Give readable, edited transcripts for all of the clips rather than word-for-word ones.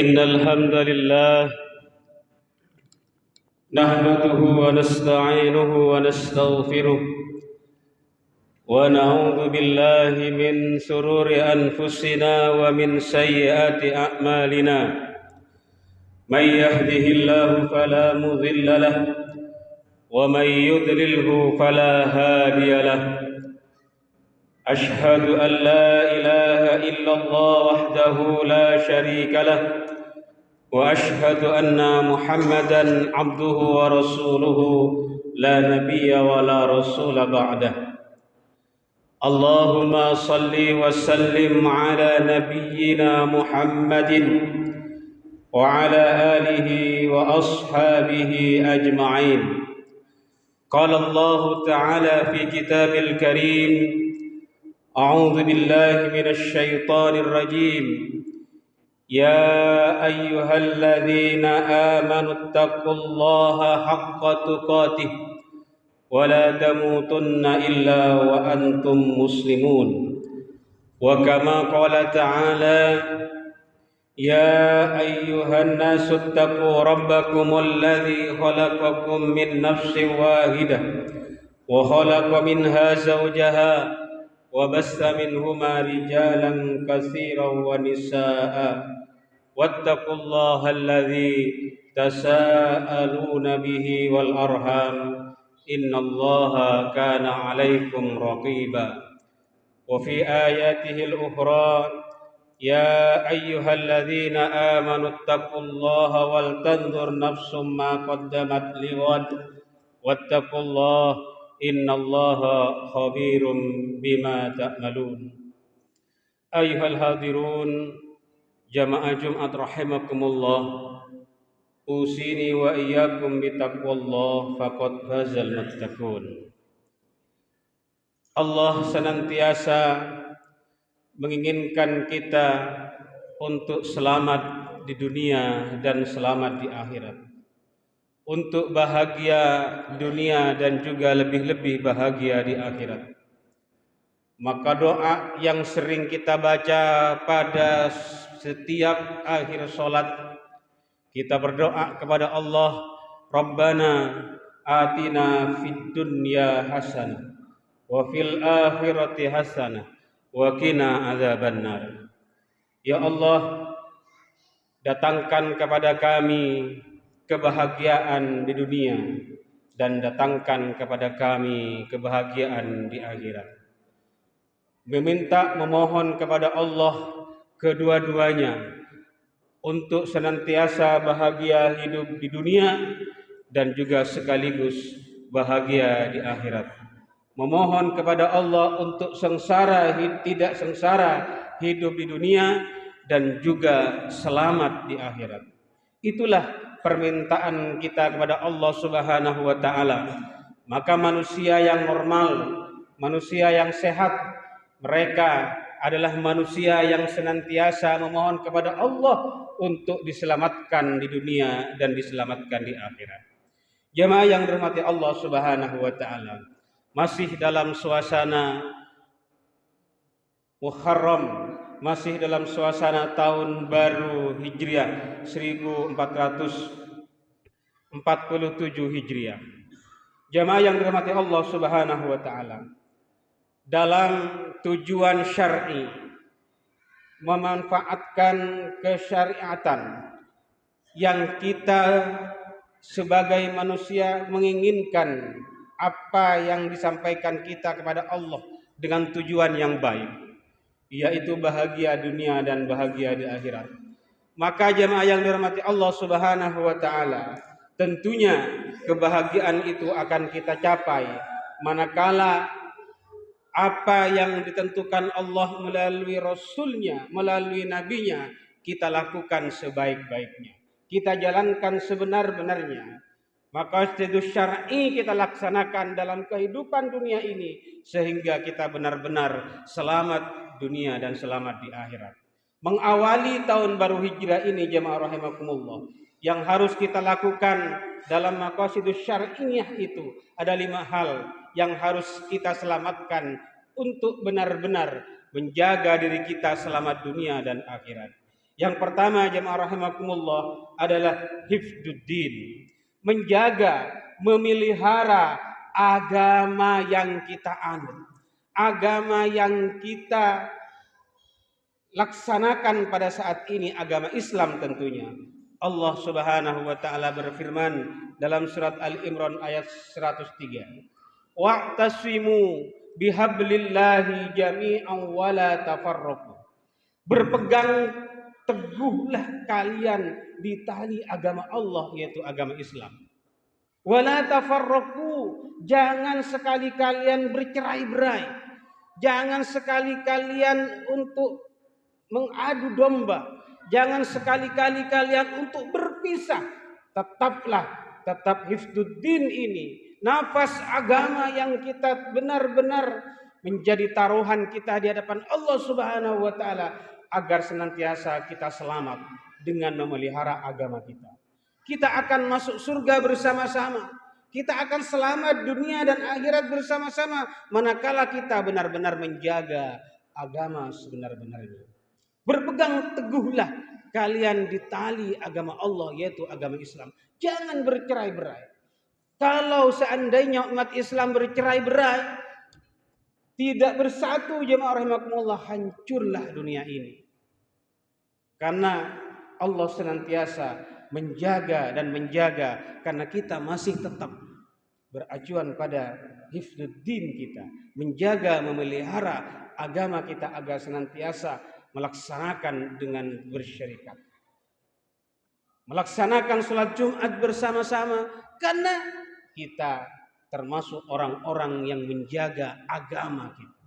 إن الحمد لله نحمده ونستعينه ونستغفره ونعوذ بالله من شرور أنفسنا ومن سيئات أعمالنا من يهده الله فلا مضل له ومن يضلله فلا هادي له أشهد أن لا إله إلا الله وحده لا شريك له وأشهد أن محمدًا عبده ورسوله لا نبي ولا رسول بعده اللهم صل وسلم على نبينا محمد وعلى آله وأصحابه أجمعين قال الله تعالى في كتاب الكريم أعوذ بالله من الشيطان الرجيم يا أيها الذين آمنوا اتقوا الله حق تقاته ولا تموتن إلا وأنتم مسلمون وكما قال تعالى يا أيها الناس اتقوا ربكم الذي خلقكم من نفس واحدة وخلق منها زوجها وبث منهما رجالا كثيرا ونساء واتقوا الله الذي تساءلون به والأرحام إن الله كان عليكم رقيبا وفي آياته الأخرى يا أيها الذين آمنوا اتقوا الله ولتنظر نفس ما قدمت لغد واتقوا الله إن الله خبير بما تعملون أيها الحاضرون جماعة جمعة رحمكم الله أوصيني وإياكم بتقوى الله فقد فاز المتقون. Allah senantiasa menginginkan kita untuk selamat di dunia dan selamat di akhirat, untuk bahagia di dunia dan juga lebih-lebih bahagia di akhirat. Maka doa yang sering kita baca pada setiap akhir sholat, kita berdoa kepada Allah, Rabbana atina fid dunya hasanah wa fil akhirati hasanah wa qina adzabannar. Ya Allah, datangkan kepada kami kebahagiaan di dunia dan datangkan kepada kami kebahagiaan di akhirat. Memohon kepada Allah kedua-duanya untuk senantiasa bahagia hidup di dunia dan juga sekaligus bahagia di akhirat. Memohon kepada Allah untuk tidak sengsara hidup di dunia dan juga selamat di akhirat. Itulah permintaan kita kepada Allah Subhanahu wa taala. Maka manusia yang normal, manusia yang sehat, mereka adalah manusia yang senantiasa memohon kepada Allah untuk diselamatkan di dunia dan diselamatkan di akhirat. Jemaah yang dirahmati Allah Subhanahu wa taala, masih dalam suasana Muharram, masih dalam suasana tahun baru Hijriah 1447 Hijriah. Jemaah yang dirahmati Allah Subhanahu wa taala, dalam tujuan syar'i memanfaatkan kesyariatan yang kita sebagai manusia menginginkan apa yang disampaikan kita kepada Allah dengan tujuan yang baik, yaitu bahagia dunia dan bahagia di akhirat. Maka jemaah yang dirahmati Allah Subhanahu wa taala, tentunya kebahagiaan itu akan kita capai manakala apa yang ditentukan Allah melalui Rasulnya, melalui Nabinya, kita lakukan sebaik-baiknya, kita jalankan sebenar-benarnya. Maqasidus syar'i kita laksanakan dalam kehidupan dunia ini sehingga kita benar-benar selamat dunia dan selamat di akhirat. Mengawali tahun baru hijrah ini jemaah rahimakumullah, yang harus kita lakukan dalam maqasidus syar'iyah itu ada 5 hal yang harus kita selamatkan untuk benar-benar menjaga diri kita selamat dunia dan akhirat. Yang pertama jemaah rahimakumullah adalah hifdzuddin, menjaga, memelihara agama yang kita anut, agama yang kita laksanakan pada saat ini, agama Islam tentunya. Allah Subhanahu wa taala berfirman dalam surat Al-Imran ayat 103, wa'tasimu bihablillahi jami'an wa la tafarraqu. Berpegang teguhlah kalian di tali agama Allah, yaitu agama Islam. Wa la tafarraqu, jangan sekali kalian bercerai-berai, jangan sekali kalian untuk mengadu domba, jangan sekali-kali kalian untuk berpisah. Tetap hifdzuddin ini, nafas agama yang kita benar-benar menjadi taruhan kita di hadapan Allah Subhanahu wa taala, agar senantiasa kita selamat dengan memelihara agama kita. Kita akan masuk surga bersama-sama, kita akan selamat dunia dan akhirat bersama-sama manakala kita benar-benar menjaga agama sebenar-benarnya. Berpegang teguhlah kalian di tali agama Allah, yaitu agama Islam. Jangan bercerai-berai. Kalau seandainya umat Islam bercerai-berai, tidak bersatu jemaah rahimakumullah, hancurlah dunia ini. Karena Allah senantiasa menjaga dan menjaga, karena kita masih tetap beracuan pada hifdzuddin kita, menjaga, memelihara agama kita agar senantiasa melaksanakan dengan bersyarikat, melaksanakan sholat Jumat bersama-sama, karena kita termasuk orang-orang yang menjaga agama kita.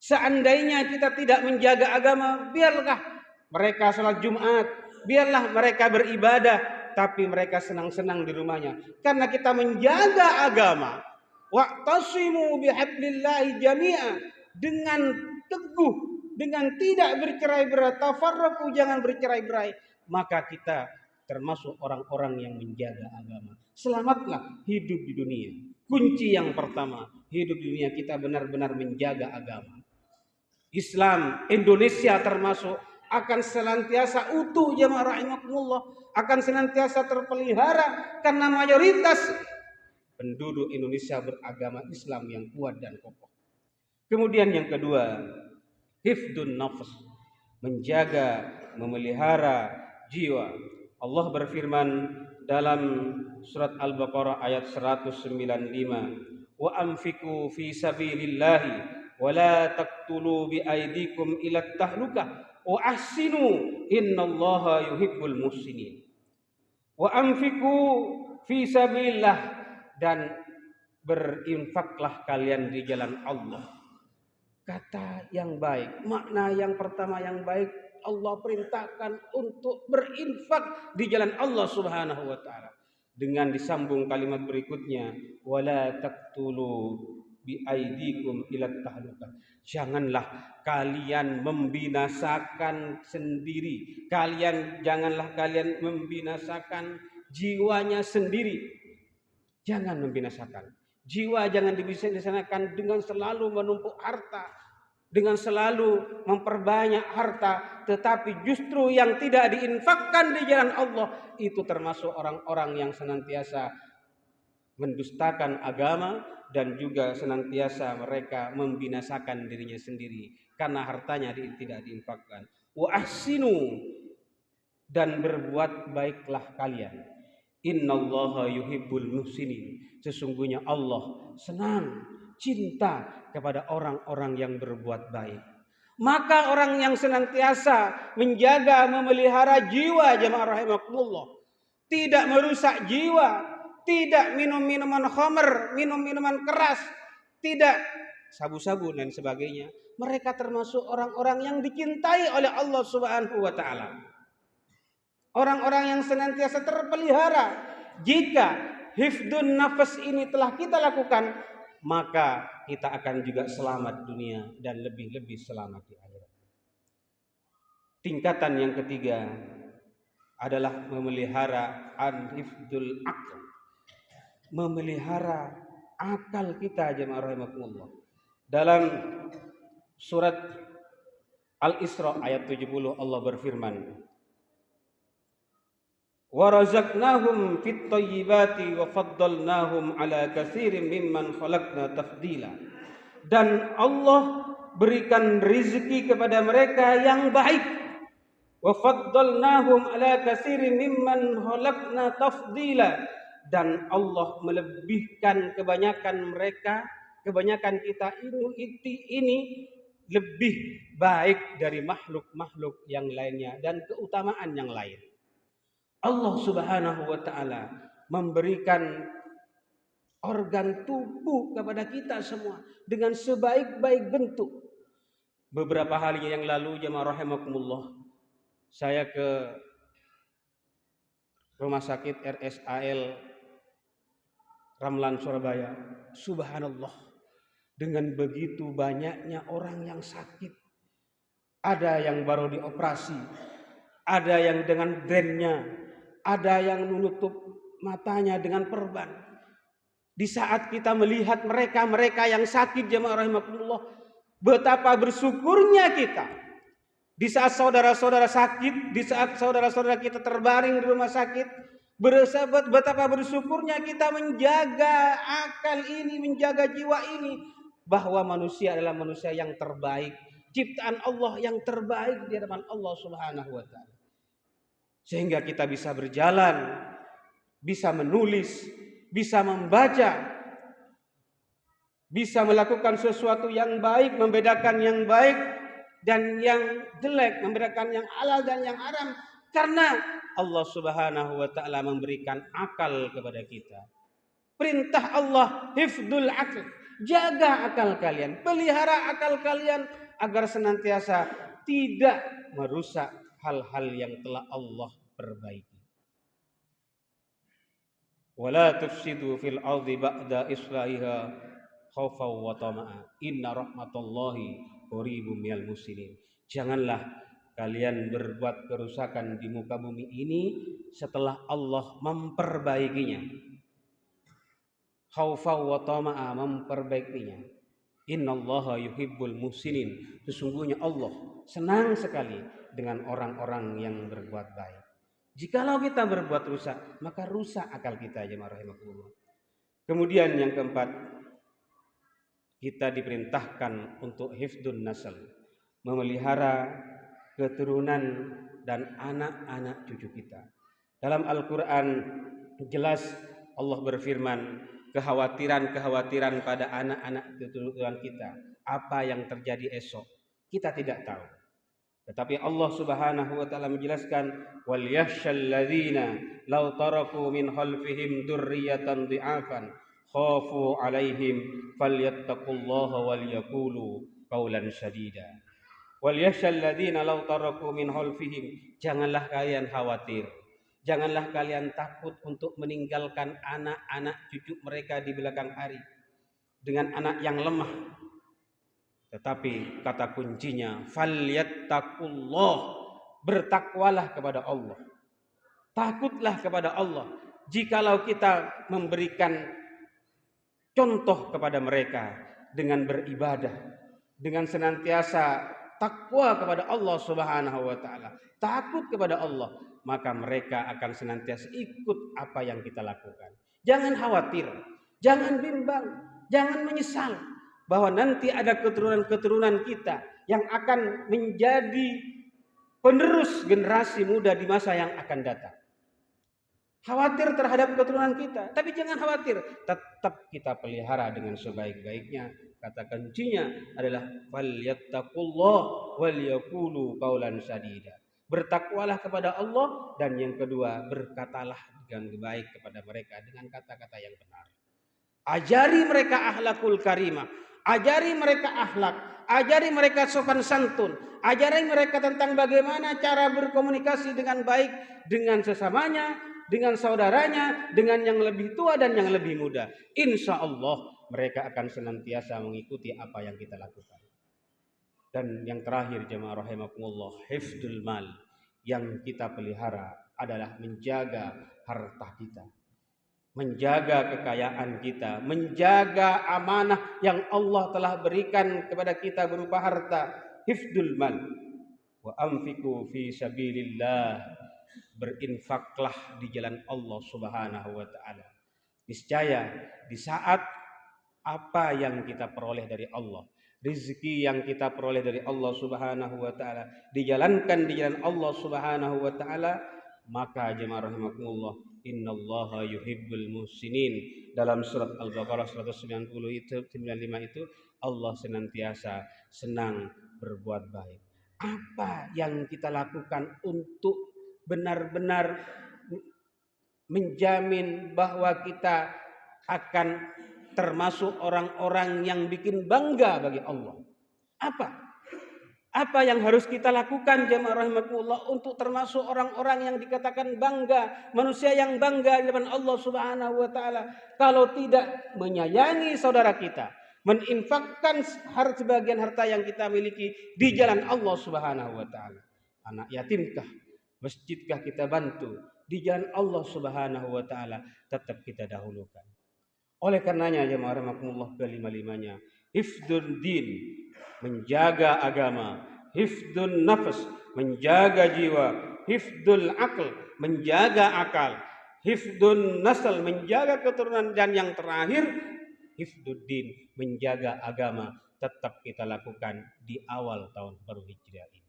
Seandainya kita tidak menjaga agama, biarlah mereka sholat Jumat, biarlah mereka beribadah, tapi mereka senang-senang di rumahnya, karena kita menjaga agama. Wa'tasimu bihablillahi jami'a, dengan teguh, dengan tidak bercerai-berai, tafarraqu, jangan bercerai-berai, maka kita termasuk orang-orang yang menjaga agama. Selamatlah hidup di dunia. Kunci yang pertama, hidup di dunia kita benar-benar menjaga agama. Islam Indonesia termasuk akan senantiasa utuh jemaah rahimakumullah, akan senantiasa terpelihara karena mayoritas penduduk Indonesia beragama Islam yang kuat dan kokoh. Kemudian yang kedua, hifdun nafs, menjaga, memelihara jiwa. Allah berfirman dalam surat Al-Baqarah ayat 195, wa anfiqu fi sabilillahi wa la taqtulu bi aydikum ila tahlukah wa ahsinu innallaha yuhibbul muhsinin. Wa anfiqu fi sabilillah, dan berinfaklah kalian di jalan Allah. Kata yang baik, makna yang pertama yang baik, Allah perintahkan untuk berinfak di jalan Allah Subhanahu wa taala. Dengan disambung kalimat berikutnya, wala taqtulu bi aidikum ila tahlukah. Janganlah kalian membinasakan sendiri. Janganlah kalian membinasakan jiwanya sendiri. Jangan membinasakan jiwa, jangan dibinasakan dengan selalu menumpuk harta, dengan selalu memperbanyak harta, tetapi justru yang tidak diinfakkan di jalan Allah itu termasuk orang-orang yang senantiasa mendustakan agama, dan juga senantiasa mereka membinasakan dirinya sendiri karena hartanya tidak diinfakkan. Wa ahsinu, dan berbuat baiklah kalian. Innallaha yuhibbul muhsinin, sesungguhnya Allah senang, cinta kepada orang-orang yang berbuat baik. Maka orang yang senantiasa menjaga, memelihara jiwa jemaah rahimakumullah, tidak merusak jiwa, tidak minum minuman khamr, minum minuman keras, tidak sabu-sabu dan sebagainya, mereka termasuk orang-orang yang dicintai oleh Allah Subhanahu wa taala. orang-orang yang senantiasa terpelihara. Jika hifdun nafas ini telah kita lakukan, maka kita akan juga selamat dunia dan lebih-lebih selamat di akhirat. Tingkatan yang ketiga adalah memelihara hifdul aql, memelihara akal kita, jemaah rahimakumullah. Dalam surat Al-Isra ayat 70 Allah berfirman, wa razaqnahum fit thayyibati wa faddalnahum ala katsirin mimman khalaqna tafdila. Dan Allah berikan rezeki kepada mereka yang baik. Wa faddalnahum ala katsirin mimman khalaqna tafdila. Dan Allah melebihkan kebanyakan mereka, kebanyakan kita ini lebih baik dari makhluk-makhluk yang lainnya dan keutamaan yang lain. Allah Subhanahu wa taala memberikan organ tubuh kepada kita semua dengan sebaik-baik bentuk. Beberapa hari yang lalu, jemaah rahimakumullah, saya ke Rumah Sakit RSAL Ramlan Surabaya. Subhanallah, dengan begitu banyaknya orang yang sakit. Ada yang baru dioperasi, ada yang dengan drainnya, ada yang menutup matanya dengan perban. Di saat kita melihat mereka yang sakit, jemaah rahimakumullah, betapa bersyukurnya kita. Di saat saudara-saudara sakit, di saat saudara-saudara kita terbaring di rumah sakit, betapa bersyukurnya kita menjaga akal ini, menjaga jiwa ini, bahwa manusia adalah manusia yang terbaik, ciptaan Allah yang terbaik di hadapan Allah Subhanahu wa taala. Sehingga kita bisa berjalan, bisa menulis, bisa membaca, bisa melakukan sesuatu yang baik, membedakan yang baik dan yang jelek, membedakan yang halal dan yang haram, karena Allah Subhanahu wa taala memberikan akal kepada kita. Perintah Allah hifdul aql, jaga akal kalian, pelihara akal kalian agar senantiasa tidak merusak hal-hal yang telah Allah perbaiki. Wala tufsidu fil ardi ba'da islahiha khaufan wa tama'a. Inna rahmatallahi qaribum minal muhsinin. Janganlah kalian berbuat kerusakan di muka bumi ini setelah Allah memperbaikinya. Khaufan wa tama'a, memperbaikinya. Innallaha yuhibbul muhsinin. Sesungguhnya Allah senang sekali dengan orang-orang yang berbuat baik. Jikalau kita berbuat rusak, maka rusak akal kita, jemaah rahimakumullah. Kemudian yang keempat, kita diperintahkan untuk hifdun nasl, memelihara keturunan dan anak-anak cucu kita. Dalam Al-Quran jelas Allah berfirman, kekhawatiran pada anak-anak keturunan kita, apa yang terjadi esok, kita tidak tahu. Tetapi Allah Subhanahu wa taala menjelaskan, wal yakhshal ladzina law taraku min khalfihim dzurriyyatan dhi'afan khafu 'alaihim falyattaqullaha wal yaqulu qaulan sadida. Wal yakhshal ladzina law taraku min khalfihim, janganlah kalian khawatir, janganlah kalian takut untuk meninggalkan anak-anak cucu mereka di belakang hari dengan anak yang lemah. Tetapi kata kuncinya, falyattaqullah, bertakwalah kepada Allah. Takutlah kepada Allah. Jikalau kita memberikan contoh kepada mereka dengan beribadah, dengan senantiasa takwa kepada Allah Subhanahu wa taala, takut kepada Allah, maka mereka akan senantiasa ikut apa yang kita lakukan. Jangan khawatir, jangan bimbang, jangan menyesal bahwa nanti ada keturunan-keturunan kita yang akan menjadi penerus generasi muda di masa yang akan datang. Khawatir terhadap keturunan kita, tapi jangan khawatir, tetap kita pelihara dengan sebaik-baiknya. Kata kuncinya adalah falyattaqullah wal yaqulu qaulan sadida. Bertakwalah kepada Allah, dan yang kedua, berkatalah dengan baik kepada mereka dengan kata-kata yang benar. Ajari mereka akhlakul karimah, Ajari mereka akhlak, ajari mereka sopan santun, ajari mereka tentang bagaimana cara berkomunikasi dengan baik dengan sesamanya, dengan saudaranya, dengan yang lebih tua dan yang lebih muda. Insya Allah mereka akan senantiasa mengikuti apa yang kita lakukan. Dan yang terakhir jemaah rahimakumullah, hifdzul mal. Yang kita pelihara adalah menjaga harta kita, menjaga kekayaan kita, menjaga amanah yang Allah telah berikan kepada kita berupa harta. Hifdzul mal. Wa anfiqu fi sabilillah. Berinfaklah di jalan Allah Subhanahu wa taala. Niscaya di saat apa yang kita peroleh dari Allah, rezeki yang kita peroleh dari Allah Subhanahu wa taala, dijalankan di jalan Allah Subhanahu wa taala, maka jemaah rahimakumullah, innallaha yuhibbul muhsinin. Dalam surat Al-Baqarah 190 itu 95 itu, Allah senantiasa senang berbuat baik. Apa yang kita lakukan untuk benar-benar menjamin bahwa kita akan termasuk orang-orang yang bikin bangga bagi Allah? Apa yang harus kita lakukan jemaah rahimakumullah untuk termasuk orang-orang yang dikatakan bangga, manusia yang bangga di depan Allah Subhanahu wa taala? Kalau tidak menyayangi saudara kita, meninfakkan sebagian harta yang kita miliki di jalan Allah Subhanahu wa taala. Anak yatimkah, masjidkah kita bantu, di jalan Allah Subhanahu wa taala tetap kita dahulukan. Oleh karenanya jemaah rahimakumullah, kelima-limanya hifdzul din, menjaga agama, hifdzun nafs, menjaga jiwa, hifdzul aql, menjaga akal, hifdzun nasl, menjaga keturunan, dan yang terakhir hifdzud din, menjaga agama, tetap kita lakukan di awal tahun baru Hijriah ini.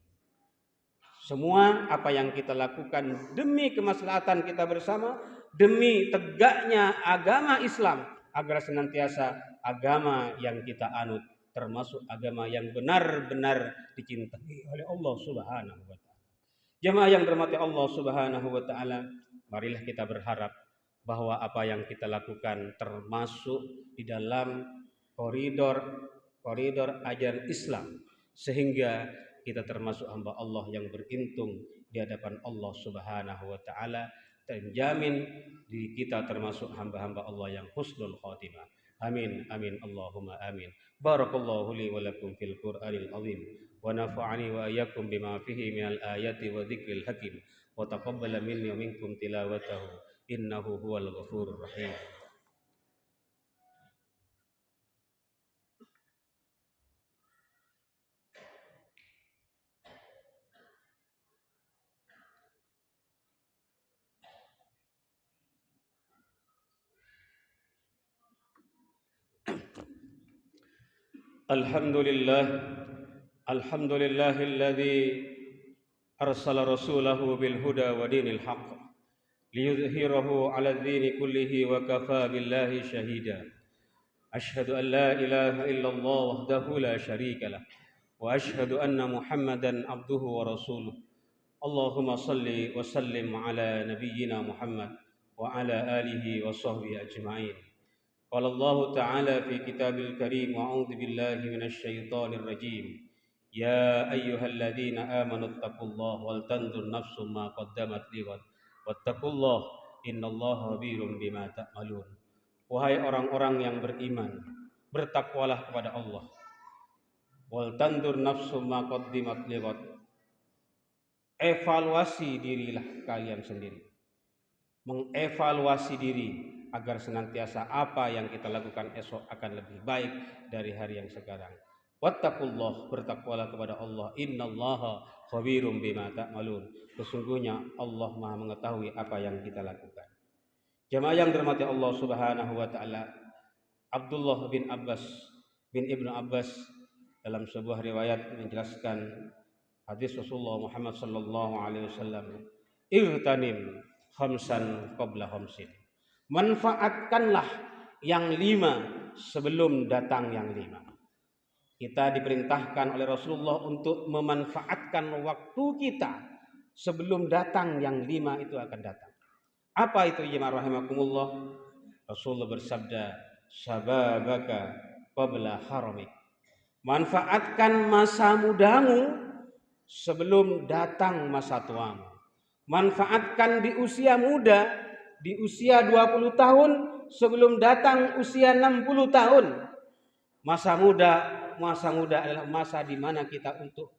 Semua apa yang kita lakukan demi kemaslahatan kita bersama, demi tegaknya agama Islam, agar senantiasa agama yang kita anut termasuk agama yang benar-benar dicintai oleh Allah Subhanahu wa taala. Jemaah yang dirahmati Allah Subhanahu wa taala, marilah kita berharap bahwa apa yang kita lakukan termasuk di dalam koridor ajaran Islam, sehingga kita termasuk hamba Allah yang beruntung di hadapan Allah Subhanahu wa taala, terjamin diri kita termasuk hamba-hamba Allah yang husnul khatimah. Amin amin Allahumma amin. Barakallahu li wa lakum fil Qur'anil azim wa nafa'ani wa iyyakum bima fihi minal ayati wa dzikril hakim wa taqabbala minni wa minkum tilawatahu innahu huwal ghafurur rahim. Alhamdulillah, alhamdulillahilladzi arsala rasulahu bil huda wa dinil haqq liyudhhirahu 'ala ad-dini kullihi wa kafa billahi shahida. Asyhadu an la ilaha illallah wahdahu la syarika lah wa asyhadu anna Muhammadan abduhu wa rasuluh. Allahumma salli wa sallim ala nabiyyina Muhammad wa ala alihi wa sahbihi ajma'in. قال الله تعالى في كتاب الكريم وأعوذ بالله من الشيطان الرجيم يا أيها الذين آمنوا اتقوا الله ولتنظر نفس ما قدمت لغد واتقوا الله إن الله خبير بما تعملون. Wahai orang-orang yang beriman, bertakwalah kepada Allah. Waltandur nafsu ma qaddimat lighad. Evaluasi dirilah kalian sendiri. Mengevaluasi diri agar senantiasa apa yang kita lakukan esok akan lebih baik dari hari yang sekarang. Wattaqullah, bertakwalah kepada Allah. Innallaha khabirum bima ta'malun. Sesungguhnya Allah Maha mengetahui apa yang kita lakukan. Jemaah yang dirahmati Allah Subhanahu wa taala, Abdullah bin Ibnu Abbas dalam sebuah riwayat menjelaskan hadis Rasulullah Muhammad sallallahu alaihi wasallam, "Irtanim khamsan qabla khamsin." Manfaatkanlah yang 5 sebelum datang yang 5. Kita diperintahkan oleh Rasulullah untuk memanfaatkan waktu kita sebelum datang yang 5 itu akan datang. Apa itu jemaah rahimakumullah? Rasulullah bersabda, "Sababaka qabla haramik. Manfaatkan masa mudamu sebelum datang masa tuamu. Manfaatkan di usia muda, di usia 20 tahun sebelum datang usia 60 tahun. Masa muda adalah masa di mana kita untuk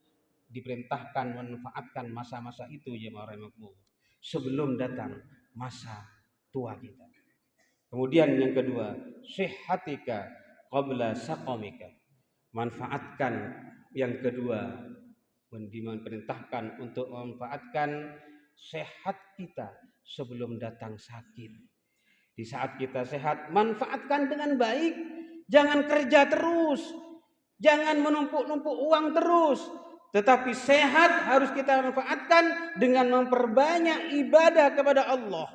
diperintahkan memanfaatkan masa-masa itu jemaah rahimakumullah sebelum datang masa tua kita. Kemudian yang kedua, sihhatika qabla saqamika. Manfaatkan yang kedua, diperintahkan untuk memanfaatkan sehat kita sebelum datang sakit. Di saat kita sehat, manfaatkan dengan baik. Jangan kerja terus, jangan menumpuk-numpuk uang terus, tetapi sehat harus kita manfaatkan dengan memperbanyak ibadah kepada Allah,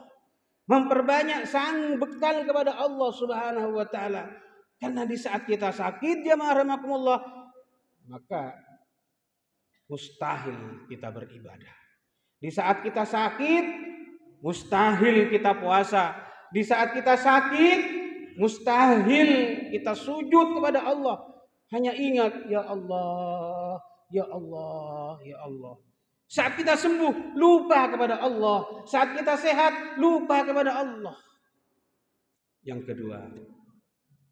memperbanyak sang bekal kepada Allah Subhanahu wa taala. Karena di saat kita sakit jemaah rahimakumullah, maka mustahil kita beribadah. Di saat kita sakit, mustahil kita puasa. Di saat kita sakit, mustahil kita sujud kepada Allah. Hanya ingat, ya Allah, ya Allah, ya Allah. Saat kita sembuh, lupa kepada Allah. Saat kita sehat, lupa kepada Allah. Yang kedua,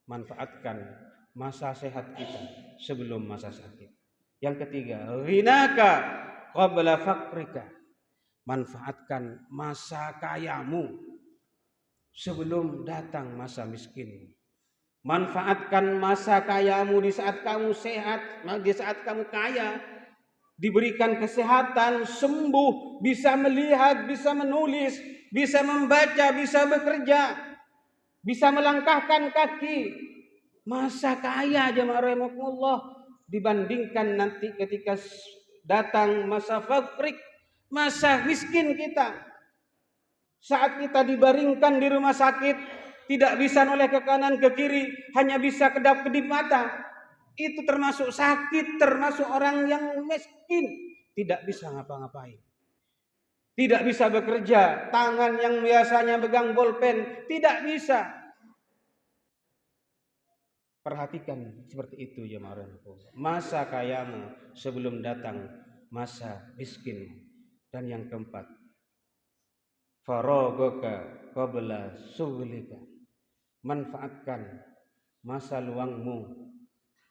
manfaatkan masa sehat kita sebelum masa sakit. Yang ketiga, ghinaka qabla faqrika. Manfaatkan masa kayamu sebelum datang masa miskin. Manfaatkan masa kayamu di saat kamu sehat, di saat kamu kaya, diberikan kesehatan, sembuh, bisa melihat, bisa menulis, bisa membaca, bisa bekerja, bisa melangkahkan kaki. Masa kaya jemaah rahimakumullah dibandingkan nanti ketika datang masa faqrik, masa miskin kita. Saat kita dibaringkan di rumah sakit, tidak bisa noleh ke kanan ke kiri, hanya bisa kedap-kedip mata. Itu termasuk sakit, termasuk orang yang miskin, tidak bisa ngapa-ngapain. Tidak bisa bekerja, tangan yang biasanya pegang bolpen tidak bisa. Perhatikan seperti itu jemaah rahimakumullah. Masa kayamu sebelum datang masa miskin. Dan yang keempat, faragaka qabla sughlika. Manfaatkan masa luangmu,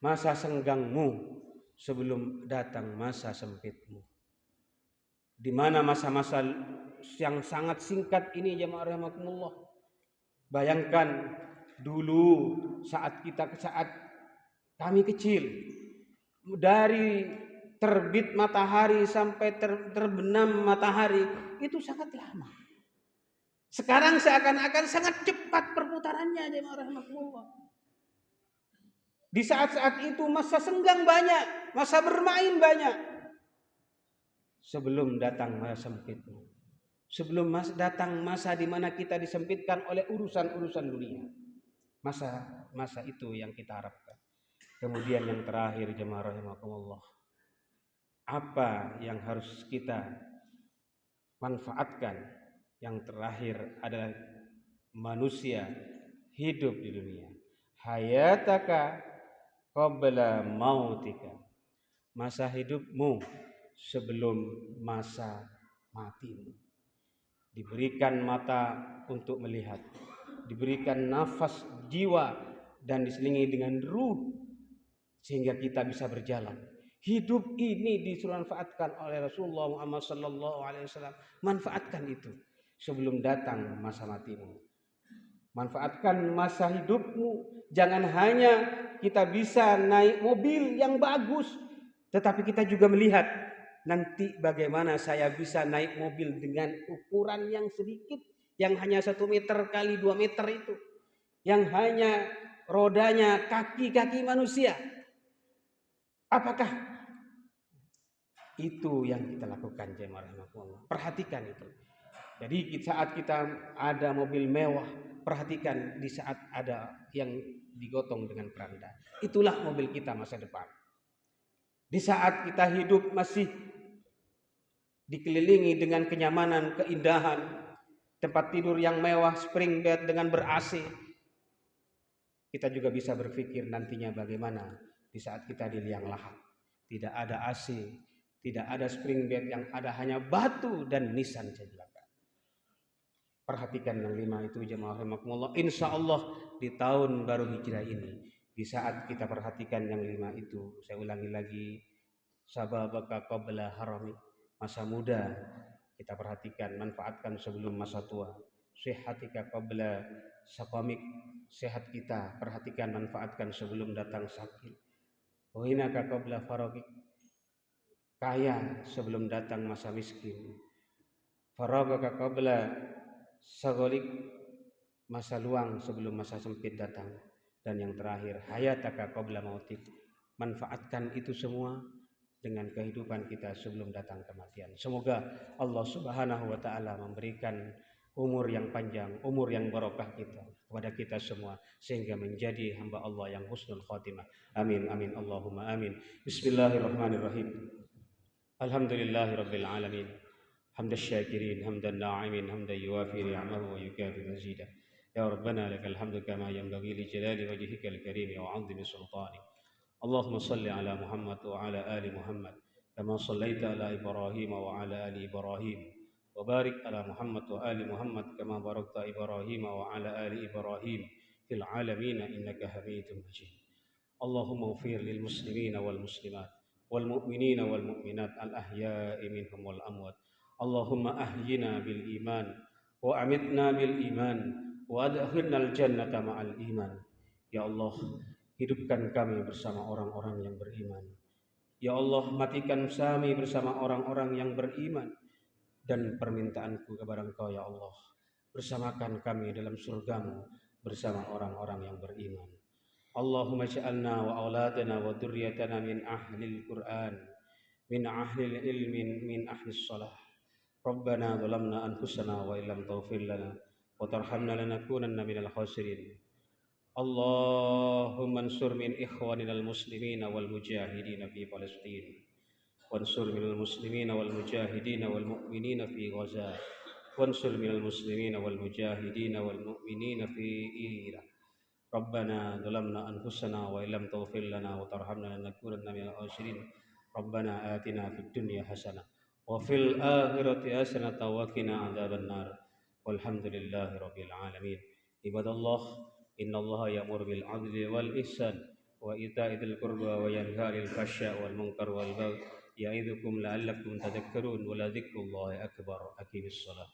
masa senggangmu sebelum datang masa sempitmu. Di mana masa-masa yang sangat singkat ini jemaah rahimakumullah. Bayangkan dulu saat kami kecil, dari terbit matahari sampai terbenam matahari itu sangat lama. Sekarang seakan-akan sangat cepat perputarannya jemaah rahimakumullah. Di saat-saat itu masa senggang banyak, masa bermain banyak. Sebelum datang masa sempitmu, sebelum datang masa di mana kita disempitkan oleh urusan-urusan dunia. Masa itu yang kita harapkan. Kemudian yang terakhir jemaah rahimakumullah, apa yang harus kita manfaatkan? Yang terakhir adalah manusia hidup di dunia. Hayataka qabla mautika. Masa hidupmu sebelum masa matimu. Diberikan mata untuk melihat, diberikan nafas jiwa dan diselingi dengan ruh sehingga kita bisa berjalan. Hidup ini disuruh manfaatkan oleh Rasulullah Muhammad SAW. Manfaatkan itu sebelum datang masa matimu. Manfaatkan masa hidupmu. Jangan hanya kita bisa naik mobil yang bagus, tetapi kita juga melihat nanti bagaimana saya bisa naik mobil dengan ukuran yang sedikit, yang hanya 1 meter kali 2 meter itu, yang hanya rodanya kaki-kaki manusia. Apakah itu yang kita lakukan jemaah rahimakumullah? Perhatikan itu. Jadi saat kita ada mobil mewah, perhatikan di saat ada yang digotong dengan keranda. Itulah mobil kita masa depan. Di saat kita hidup masih dikelilingi dengan kenyamanan, keindahan, tempat tidur yang mewah, spring bed dengan ber-AC, kita juga bisa berpikir nantinya bagaimana di saat kita di liang lahat. Tidak ada AC, tidak ada spring bed, yang ada hanya batu dan nisan celaka. Perhatikan yang 5 itu jemaah rahimakumullah. Insya Allah di tahun baru hijrah ini, di saat kita perhatikan yang 5 itu, saya ulangi lagi, sababaka qabla harami, masa muda kita perhatikan, manfaatkan sebelum masa tua. Sehatika qabla saqamik, sehat kita perhatikan, manfaatkan sebelum datang sakit. Wahinaka qabla faragik, kaya sebelum datang masa miskin. Faragaka qabla sagolik, masa luang sebelum masa sempit datang. Dan yang terakhir, hayataka qabla mautik, manfaatkan itu semua dengan kehidupan kita sebelum datang kematian. Semoga Allah Subhanahu wa taala memberikan umur yang panjang, umur yang barokah kepada kita semua, sehingga menjadi hamba Allah yang husnul khatimah. Amin amin Allahumma amin. Bismillahirrahmanirrahim. Alhamdulillahirabbil alamin. Hamdan syakirin, hamdan na'imin, hamdan yuwafi ni'amahu wa yukafi mazidah. Ya Rabbana lakal hamdu kama yanbaghi li jalali wajhikal karim wa 'azimi sultanik. اللهم صل على محمد وعلى آل محمد كما صليت على إبراهيم وعلى آل إبراهيم وبارك على محمد وآل محمد كما باركت إبراهيم وعلى آل إبراهيم في العالمين إنك حميد مجيد. اللهم اغفر للمسلمين والمسلمات والمؤمنين والمؤمنات الأحياء منهم والأموات. اللهم أحينا بالإيمان وأمتنا بالإيمان وأدخلنا الجنة مع الإيمان. Ya Allah, hidupkan kami bersama orang-orang yang beriman. Ya Allah, matikan kami bersama orang-orang yang beriman. Dan permintaanku kepada Engkau ya Allah, bersamakan kami dalam surgamu bersama orang-orang yang beriman. Allahumma ja'alna wa auladana wa dzurriyyatana min ahlil Qur'an, min ahlil ilmin, min ahlis salah. Rabbana zalamna anfusana wa illam taghfir lana wa tarhamna lanakunanna minal khasirin. اللهم انصر من إخواننا المسلمين والمجاهدين في فلسطين، وانصر من المسلمين والمجاهدين والمؤمنين في غزة، وانصر من المسلمين والمجاهدين والمؤمنين في إيران. ربنا ظلمنا أنفسنا وإن لم تغفر لنا وترحمنا لنكونن من الخاسرين. ربنا آتنا في الدنيا حسنة وفي الآخرة حسنة وقنا عذاب النار والحمد لله رب العالمين. عباد الله، إن الله يأمر بالعدل والإحسان وإيتاء ذي القربى وينهى عن الفحشاء والمنكر والبغي يعظكم لعلكم تذكرون ولذكر الله أكبر. أقيموا الصلاة.